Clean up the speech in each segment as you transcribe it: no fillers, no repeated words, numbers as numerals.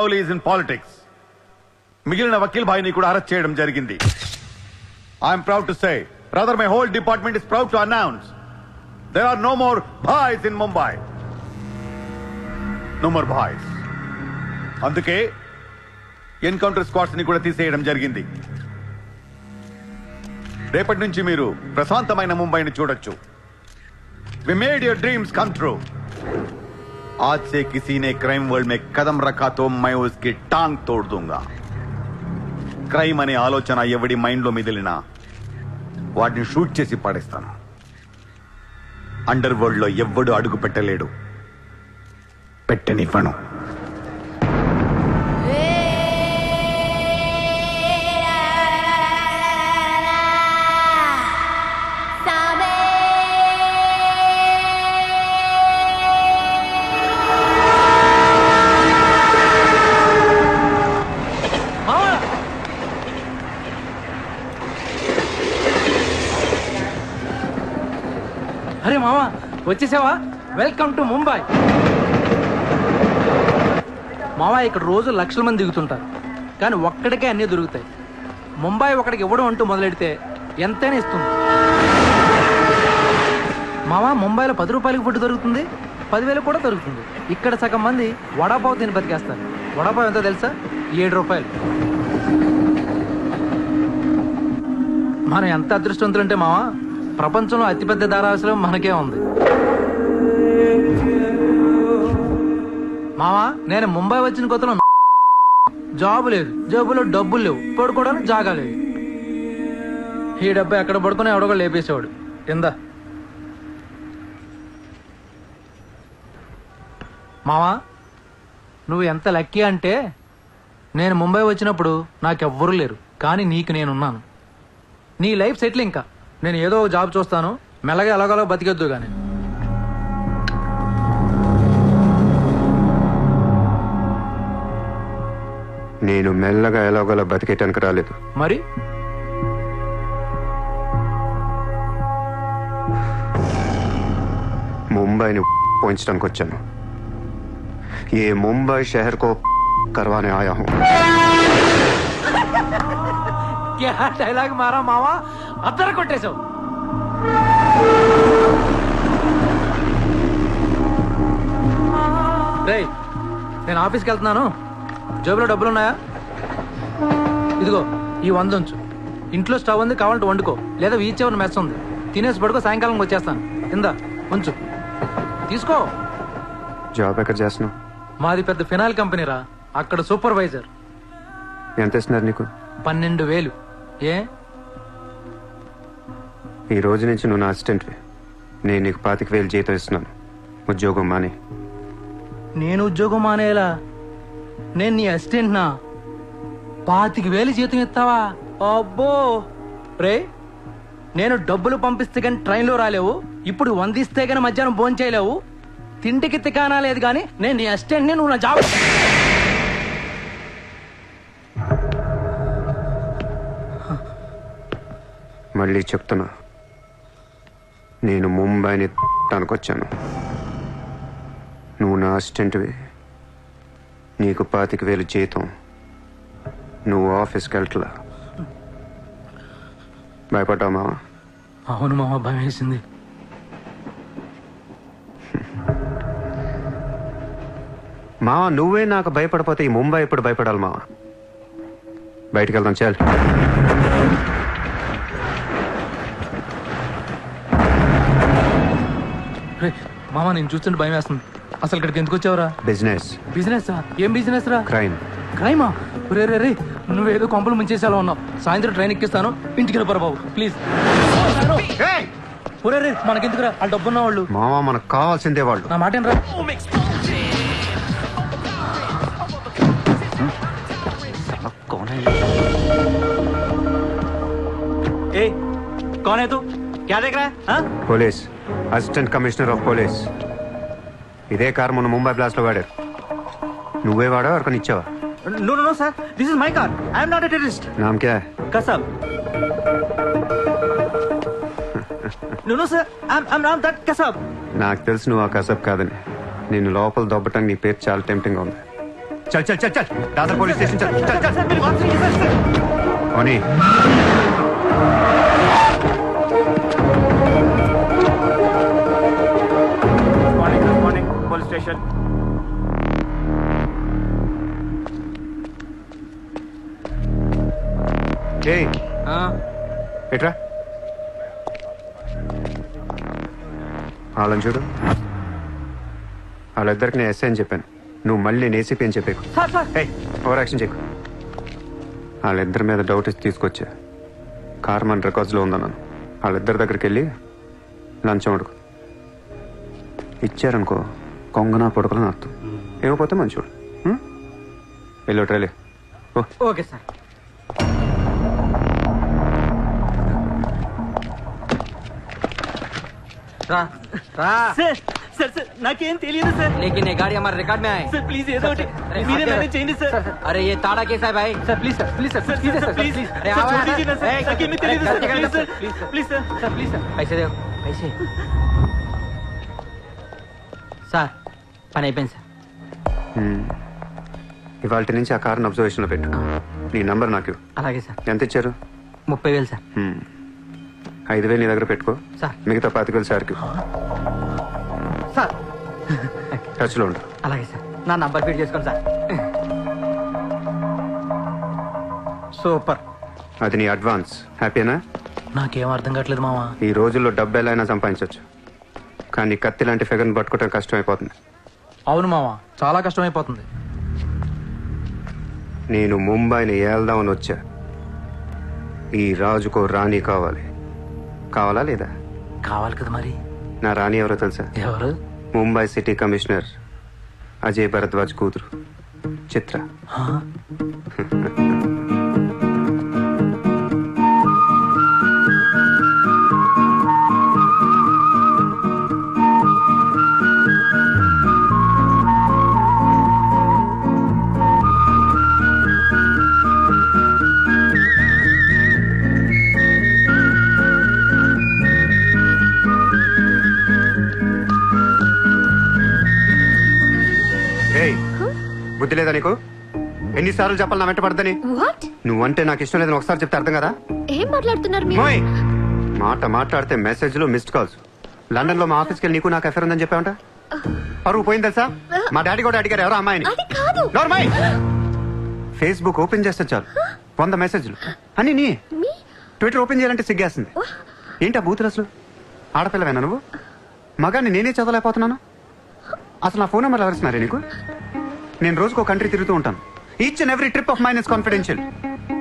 Lawley is in politics. మిగిలిన వకీల్ భాయ్ని కూడా arrest చేయడం జరిగింది. I'm proud to say, rather my whole department is proud to announce there are no more bhais in Mumbai. No more bhais. అందుకే encounter squads ని కూడా తీసేయడం జరిగింది. రేపటి నుంచి మీరు ప్రశాంతమైన ముంబైని చూడొచ్చు. We made your dreams come true. आज से किसी ने क्राइम वर्ल्ड में कदम रखा तो मैं उसकी टांग तोड़ दूंगा. క్రైమ్ అనే ఆలోచన ఎవడి మైండ్ లో మిగిలినా వాటిని షూట్ చేసి పడేస్తాను. అండర్ వరల్డ్ లో ఎవ్వడు అడుగు పెట్టలేడు, పెట్టనివ్వను. అరే మామా, వచ్చేసావా? Welcome to Mumbai. మామా, ఇక్కడ రోజు లక్షల మంది దిగుతుంటారు, కానీ ఒక్కడికే అన్నీ దొరుకుతాయి. ముంబై ఒకడికి ఇవ్వడం అంటూ మొదలెడితే ఎంతైనా ఇస్తుంది. మామా, ముంబైలో 10 రూపాయలకి ఫుడ్ దొరుకుతుంది, 10,000 కూడా దొరుకుతుంది. ఇక్కడ సగం మంది వడాపావు తిని బతికేస్తారు. వడాపావు ఎంతో తెలుసా? 7 రూపాయలు. మనం ఎంత అదృష్టవంతులంటే మామా, ప్రపంచంలో అతిపెద్ద ధారావాసం మనకే ఉంది. మామా, నేను ముంబై వచ్చిన కొత్తలో జాబు లేదు, జేబులో డబ్బులు లేవు, పడుకోవడానికి జాగా లేదు. ఈ డబ్బు ఎక్కడ పడుకుని ఎవడో లేపేసేవాడు. కింద మామా, నువ్వు ఎంత లక్కీ అంటే, నేను ముంబై వచ్చినప్పుడు నాకెవ్వరూ లేరు, కానీ నీకు నేనున్నాను. నీ లైఫ్ సెటిల్. ఇంకా నేను ఏదో జాబ్ చూస్తాను, మెల్లగా ఎలాగోలా బతికొద్దు. కానీ నేను మెల్లగా ఎలాగోలా బతికేటానికి రాలేదు. మరి ముంబైని పోయించడానికి వచ్చాను. ఏ ముంబై షహర్ కో करवाने आया हूं. क्या డైలాగ్ మారా మావా, అద్దర కొట్టేశావు. రేయ్, నేను ఆఫీస్కి వెళ్తున్నాను. జేబులో డబ్బులు ఉన్నాయా? ఇదిగో ఈ 100 ఉంచు. ఇంట్లో స్టవ్ ఉంది, కావాలంటే వండుకో, లేదా వీచేవన్న మెస్ ఉంది, తినేసి పడుకో. సాయంకాలం వచ్చేస్తాను. కింద ఉంచు, తీసుకో. జాబ్ ఎక్కడ చేస్తున్నావు? మాది పెద్ద ఫినాయిల్ కంపెనీ రా, అక్కడ సూపర్వైజర్. ఎంత ఇస్తున్నారు నీకు? 12,000. ఏ, ఈ రోజు నుంచి నువ్వు నా అసిస్టెంట్వి. నేను నీకు 25,000 జీతం ఇస్తున్నాను. ఉద్యోగం మానే. నేను ఉద్యోగం మానేలా? నేను నీ అసిస్టెంట్నా? 25,000 జీతం ఇస్తావా? అబ్బో రే, నేను డబ్బులు పంపిస్తే కానీ ట్రైన్లో రాలేవు, ఇప్పుడు 100 ఇస్తే కానీ మధ్యాహ్నం భోజనం చేయలేవు, తిండికి తికానా లేదు. కానీ నేను నీ అసిస్టెంట్ని, నువ్వు నా జాబ్. మళ్ళీ చెప్తున్నా, నేను ముంబైని తనకొచ్చాను. నువ్వు నా అసిస్టెంట్వి, నీకు 25,000 జీతం, నువ్వు ఆఫీస్కి వెళ్ళట్లా. భయపడ్డావు మావా? అవును మామ, భయం వేసింది. మావా, నువ్వే నాకు భయపడిపోతే ఈ ముంబై ఎప్పుడు భయపడాలి మావా? బయటికి వెళ్దాం, చాలు. మామ, నేను చూస్తుంటే భయం వేస్తుంది. అసలు ఇక్కడికి ఎందుకు వచ్చావురా? బిజినెస్. బిజినెస్? ఏం బిజినెస్ రా? క్రైమ్. క్రైమా? రే రే రే, నువ్వేదో కొంపలు ముంచేసేలా ఉన్నావు. సాయంత్రం ట్రైన్ ఎక్కిస్తాను, ఇంటికి వెళ్ళిపోరా బాబు ప్లీజ్. ఒరే రే, మనకెందుకురా, వాళ్ళు డబ్బున్న వాళ్ళు. మావా, మనకు కావాల్సిందే వాళ్ళు. నా మాట రా. ए, कौन है तू? क्या देख रहा है? हाँ? Police, assistant commissioner of police. ఇదే కార్ మొన్న ముంబై బ్లాస్ట్ లో వాడారు. నువ్వే వాడా, ఎవరికని ఇచ్చావా? No, no, no, sir. This is my car. I am not a terrorist. నామ్ క్యా high? Kasab. No, no, sir. I'm not that Kasab. నాకు తెలుసు నువ్వు ఆ కసబ్ కాదని. నిన్ను లోపల దొబ్బటానికి నీ పేరు చాలా టెంప్టింగ్ ఉంది. चल चल चल चल दादर पुलिस स्टेशन चल चल चल सर मेरी बात सुनिए सर ओनी मॉर्निंग पुलिस स्टेशन ఏయ్ ఆ, ఎట్రా వాళ్ళని చూడు వాళ్ళిద్దరికి నేను ఎస్ఐ అని చెప్పాను నువ్వు మళ్ళీ నేను ఏసీపీ అని చెప్పాకు సార్ సార్ ఏయ్ ఓవర్ యాక్షన్ చేయకు వాళ్ళిద్దరి మీద డౌట్ ఇచ్చి తీసుకొచ్చా కార్ మన రికార్డ్స్లో ఉందన్నాను వాళ్ళిద్దరి దగ్గరికి వెళ్ళి లంచం అడుగు ఇచ్చారనుకో కొంగనా పొడకలని అర్థం ఏమైపోతే మంచోడు వెళ్ళి ట్రైలే ఓ ఓకే సార్ రా రా సార్ సార్ సార్ నాకేం తెలియదు సార్ लेकिन ये गाड़ी हमारे रिकॉर्ड में आए సార్ ప్లీజ్ ఏదో ఒకటి अरे మీరే हाँ, మేనేజ్ చేయండి సార్ अरे ये ताड़ा कैसा है भाई sir please sir please sir sir सीधे सर प्लीज अरे सर आओ छोड़ यार, दीजिए ना ए, सर ताकि मैं तेरी अरे, please sir please sir please sir sir please sir पैसे दे पैसे సార్ పని అయిపోయింది సార్ ఇవాళ నుంచి ఆ కార్ని అబ్జర్వేషన్లో పెట్టు నీ నంబర్ నాకు ఇవ్వు. అలాగే సార్ ఎంత ఇచ్చారు 30,000 సార్ 5,000 నీ దగ్గర పెట్టుకో సార్ మిగతా 25,000 సార్కి సార్ టచ్లో ఉండు అలాగే సార్ నా నంబర్ ఫీడ్ చేసుకోండి సార్ సూపర్ అది నీ అడ్వాన్స్ హ్యాపీనా నాకేం అర్థం కావట్లేదు మావా ఈ రోజుల్లో డబ్బు ఎలా అయినా సంపాదించవచ్చు కానీ కత్తి లాంటి ఫిగర్ని పట్టుకోవడం కష్టం అయిపోతుంది అవును మావా చాలా కష్టమైపోతుంది నేను ముంబైని ఏల్దామని వచ్చా ఈ రాజుకో రాణి కావాలి కావాలా లేదా కావాలి కదా మరి నా రాణి ఎవరో తెలుసా ఎవరు ముంబై సిటీ కమిషనర్ అజయ్ భరద్వాజ్ కూతురు చిత్ర ఏయ్, బుద్ధి లేదా నీకు ఎన్నిసార్లు చెప్పాలి నా వెంట పడదని వాట్ నువ్వంటే నాకు ఇష్టం లేదని ఒకసారి చెప్తే అర్థం కదా ఏం మాట్లాడుతున్నారు మీరు మోయ్ మాట మాట్లాడితే మెసేజ్లు మిస్డ్ కాల్స్ లండన్ లో మా ఆఫీస్కి వెళ్ళి నీకు నాకు అఫేర్ ఉందని చెప్పావంట పరువు పోయింది తెలుసా మా డాడీ కూడా అడిగారు ఎవరో అమ్మాయిని అది కాదు నార్మల్ ఫేస్బుక్ ఓపెన్ చేస్తే చాలు 100 మెసేజ్లు అని నీ మీ ట్విట్టర్ ఓపెన్ చేయాలంటే సిగ్గేస్తుంది ఏంటి ఆ బూతులు అసలు ఆడపిల్లవేనా నువ్వు మగాన్ని నేనే చదవలేకపోతున్నాను అసలు నా ఫోన్ నెంబర్ ఎవరిస్తున్నారే నీకు నేను రోజుకు ఒక కంట్రీ తిరుగుతూ ఉంటాను each and every trip of mine is confidential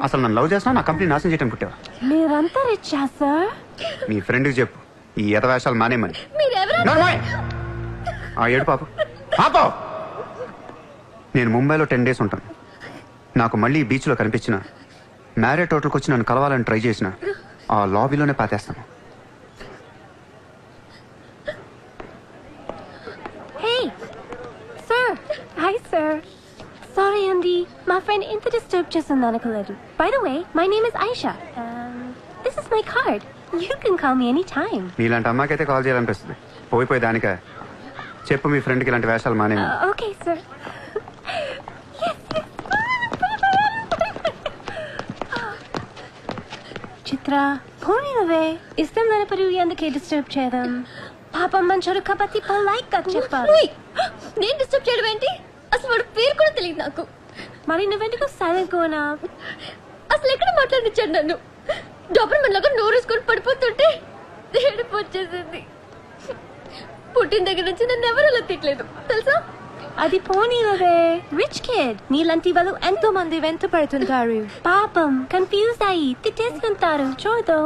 అసలు నన్ను లవ్ చేస్తున్నా నా కంపెనీ నాశనం చేయడం పుట్టావా మీరంతా రిచ్చా సార్ నీ ఫ్రెండ్కి చెప్పు ఈ ఎదవేషాలు మానేమని మీరెవరు నార్మల్ ఆ ఏడు పాప పాపో నేను ముంబైలో 10 days ఉంటాను నాకు మళ్ళీ బీచ్లో కనిపించిన మ్యారేట్ హోటల్కి వచ్చి నన్ను కలవాలని ట్రై చేసిన ఆ లాబీలోనే పాతేస్తాను hey sir hi sir sorry అండి మా ఫ్రెండ్ ఇంత డిస్టర్బ్ చేస్తుంది అనుకోలేదు by the way my name is Aisha this is my card you can call me any time నీలాంటి అమ్మాయికైతే కాల్ చేయాలనిపిస్తుంది పోయిపోయి దానికా చెప్పు మీ ఫ్రెండ్కి ఇలాంటి వేషాలు మానేమి ఓకే సార్ చిత్ర పోనీ నువ్వే ఇష్టం లేనప్పుడు ఎందుకే డిస్టర్బ్ చేయడం పాపం మంచోడు కాబట్టి పొలైట్ గా చెప్పాలి నేను డిస్టర్బ్ చేయడం ఏంటి అసలు వాడు పేరు కూడా తెలియదు నాకు మరి నువ్వెందుకు సైలెంట్ కోనా అసలు ఎక్కడ మాట్లాడించాడు నన్ను డాబర్మన్ లాగా నోరేసుకొని పడిపోతుంటే ఏడుపు వచ్చేసింది పుట్టిన దగ్గర నుంచి నన్ను ఎవరు అలా తిట్టలేదు తెలుసా అది పోనీ నువ్వే రిచ్ కిడ్ నీలాంటి వాళ్ళు ఎంతో మంది వెంట పడుతుంటారు పాపం కన్ఫ్యూజ్ అయ్యి తిట్టేసుకుంటారు చూడు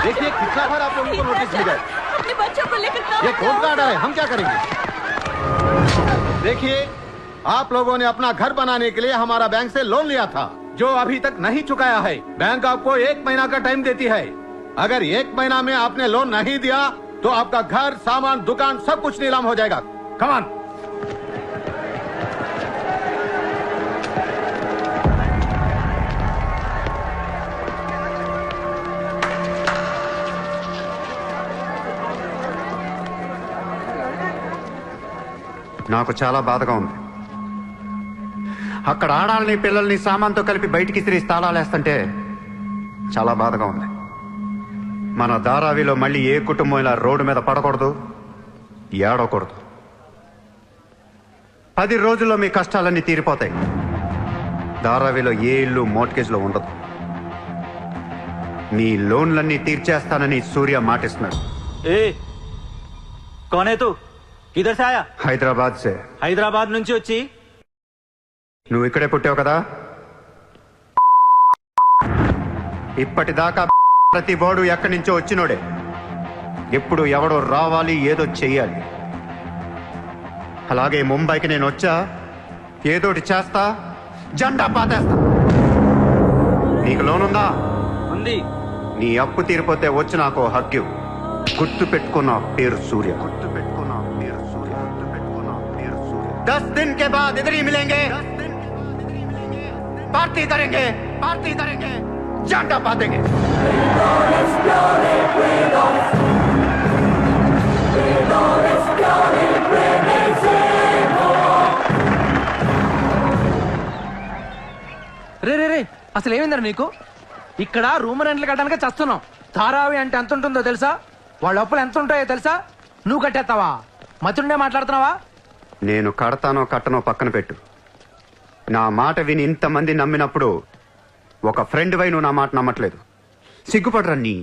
देखिए कितना बार आप लोगों को नोटिस मिला है अपने बच्चों को लेकर कहाँ ये कौन सा आर्डर है हम क्या करेंगे देखिए आप लोगों ने अपना घर बनाने के लिए हमारा बैंक से लोन लिया था, जो अभी तक नहीं चुकाया है। बैंक आपको 1 महीना का टाइम देती है। अगर 1 महीना में आपने लोन नहीं दिया तो आपका घर, सामान, दुकान सब कुछ नीलाम हो जाएगा। Come on. నాకు చాలా బాధగా ఉంది. అక్కడ ఆడాలని పిల్లల్ని సామాన్తో కలిపి బయటికి తిరిగి తాళాలేస్తుంటే చాలా బాధగా ఉంది. మన ధారావిలో మళ్ళీ ఏ కుటుంబం ఇలా రోడ్డు మీద పడకూడదు, ఏడకూడదు. 10 రోజుల్లో మీ కష్టాలన్నీ తీరిపోతాయి. ధారావిలో ఏ ఇల్లు మోర్ట్గేజ్లో ఉండదు. మీ లోన్లన్నీ తీర్చేస్తానని సూర్య మాటిస్తున్నాడు. ए कौन है तू? किधर से आया? హైదరాబాద్ సే. హైదరాబాద్ నుంచి వచ్చి నువ్వు ఇక్కడే పుట్టావు కదా. ఇప్పటిదాకా ప్రతి బోర్డు ఎక్కడి నుంచో వచ్చినోడే. ఎప్పుడు ఎవడో రావాలి, ఏదో చెయ్యాలి. అలాగే ముంబైకి నేను వచ్చా, ఏదోటి చేస్తా, జెండా పాతేస్తా. నీకు లోనుందా? ఉంది. నీ అప్పు తీరిపోతే వచ్చి నాకు హక్కు. గుర్తు పెట్టుకున్న పేరు సూర్య. గుర్తు పెట్టుకున్న పేరు సూర్య. గుర్తు పెట్టుకున్న పేరు సూర్య. 10 दिन के बाद इधर ही मिलेंगे. पार्टी करेंगे, पार्टी करेंगे, झंडा पातेंगे. రే రే రే అసలు ఏమైందరా నీకు? ఇక్కడ రూమ్ రెంట్లు కట్టడానికి చస్తున్నాం. ధారావి అంటే ఎంత ఉంటుందో తెలుసా? వాళ్ళ అప్పులు ఎంత ఉంటాయో తెలుసా? నువ్వు కట్టేస్తావా? మతుండే మాట్లాడుతున్నావా? నేను కడతానో కట్టనో పక్కన పెట్టు. నా మాట విని ఇంతమంది నమ్మినప్పుడు ఒక ఫ్రెండ్ వై నువ్వు నా మాట నమ్మట్లేదు. సిగ్గుపడరా నీ.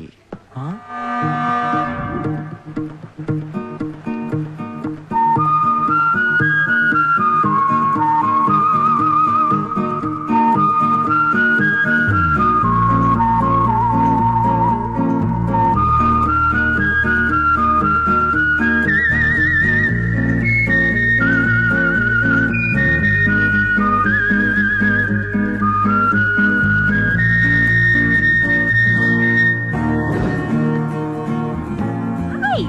Hi.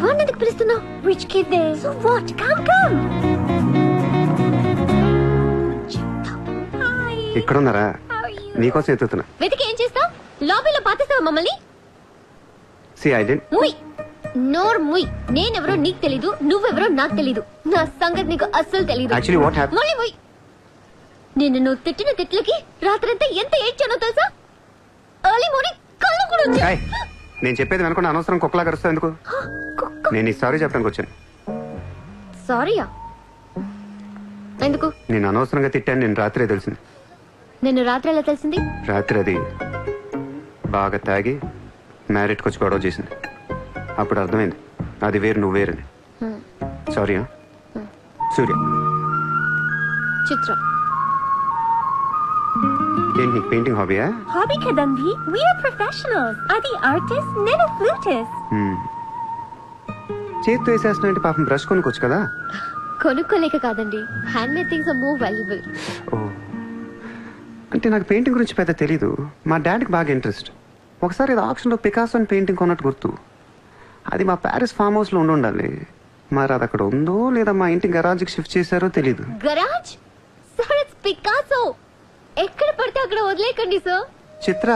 వాడినెందుకు పిలుస్తున్నావు? Rich kid there. So what? Come. Hi. ఇక్కడున్నారా? How are you? నీకోసం ఎత్తుతున్నా. వెతికి ఏం చేస్తావు? లాబీలో పాతేస్తావా మమ్మల్ని? సి ఐ డెంట్. ముయ్ నోర్ ముయ్. నేనెవరో నీకు తెలీదు, నువ్వెవరో నాకు తెలీదు. నా సంగతి నీకు అస్సలు తెలీదు. Actually what happen? ముయ్ ముయ్. నిన్ను నువ్వు తిట్టిన తిట్లకి రాత్రంతా ఎంత ఏడ్చానో తెలుసా? ఎర్లీ మార్నింగ్ కళ్ళు కూడా వచ్చాయి. ఏయ్, నేను చెప్పేది వెనకుండా అనవసరం కుక్కలా కరుస్తావు ఎందుకు? కుక్క. నేను ఈ సారీ చెప్పడానికి వచ్చాను. సారీయా? ఎందుకు? నేను అనవసరంగా తిట్టాను. నేను రాత్రే తెలిసింది. నిన్ను రాత్రి ఎలా తెలిసింది? రాత్రి అది బాగా తాగి మ్యారేట్కి వచ్చి గొడవ చేసింది. అప్పుడు అర్థమైంది అది వేరు, నువ్వు వేరని. సారీ. సూర్య. చిత్ర. ఏంటి నీకు painting హాబీయా? Hobby kadanvi. We are professionals. Adi artist, nenu flutist. చేతితో వేసేస్తున్నా. పాపం బ్రష్ కొనుక్కోవచ్చు కదా. కొనుక్కోలేక కాదండి, hand made things are more valuable. ఓ, అంటే నాకు పెయింటింగ్ గురించి పెద్ద తెలీదు. మా డాడీకి బాగా ఇంట్రెస్ట్. ఒకసారి ఇది ఆప్షన్లో పికాసో అని పెయింటింగ్ కొన్నట్టు గుర్తు. అది మా ప్యారిస్ ఫామ్ హౌస్లో ఉండాలి. మరి అది అక్కడ ఉందో లేదా మా ఇంటి గరాజ్కి షిఫ్ట్ చేశారో తెలీదు. గరాజ్? Sir it's Picasso. ఎక్కడ పడితే అక్కడ వదిలేకండి సార్. చిత్ర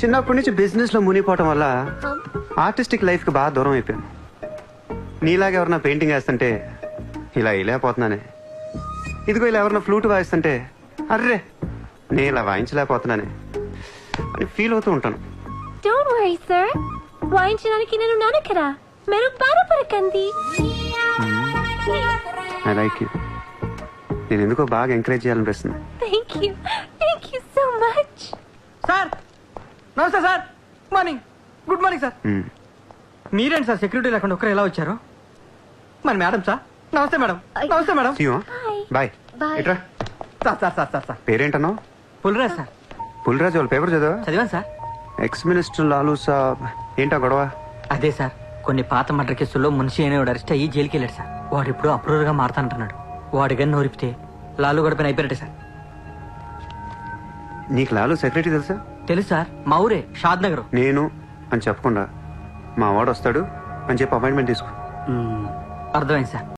చిన్నప్పటి నుంచి బిజినెస్ లో మునిగిపోవటం వల్ల Huh? ఆర్టిస్టిక్ లైఫ్ కి బాగా దూరం అయిపోయాను. నీలాగా ఎవరన్నా పెయింటింగ్ వేస్తుంటే ఇలా వేయలేకపోతున్నానే. ఇదిగో ఇలా ఎవరన్నా ఫ్లూట్ వాయిస్తుంటే అర్రే నేను ఇలా వాయించలేకపోతున్నానే అని ఫీల్ అవుతూ ఉంటాను. Don't worry, sir. వాయించడానికి నేను ఉన్నాను కదా. మీరు బాధపడకండి. I like you. నేను ఎందుకో బాగా ఎంకరేజ్ చేయాలనిపిస్తుంది. Thank you. Thank you so much. Sir నమస్తే sir. Morning. Good morning sir. మీరేంటి సార్ సెక్యూరిటీ లేకుండా ఒక్కరు ఎలా వచ్చారు? మరి మేడం సార్. నమస్తే మేడం. నమస్తే మేడం. బాయ్. Bye. ఇట్రా. సార్ పేరేంటన్నావు? పుల్రాజ్ సార్. పుల్రాజ్ వాళ్ళ పేపర్ చదివా? చదివాను sir. Ex minister Lalu sahab ఏంటా గొడవ? అదే సార్, కొన్ని పాత మర్డర్ కేసుల్లో మున్షి అనేవాడు అరెస్ట్ అయ్యి జైలుకి వెళ్ళాడు సార్. వాడు ఇప్పుడు అప్రూవర్గా మారుతానంటున్నాడు. వాడి గన్ను నోరిపితే లాలు గడపని అయిపోయాడు సార్. నీకు లాలు సెక్రటరీ తెలుసా? తెలుసు సార్, మా ఊరే, షాద్ నగర్. నేను అని చెప్పకుండా మా వాడు వస్తాడు అని చెప్పి అపాయింట్మెంట్ తీసుకో. అర్థమైంది సార్.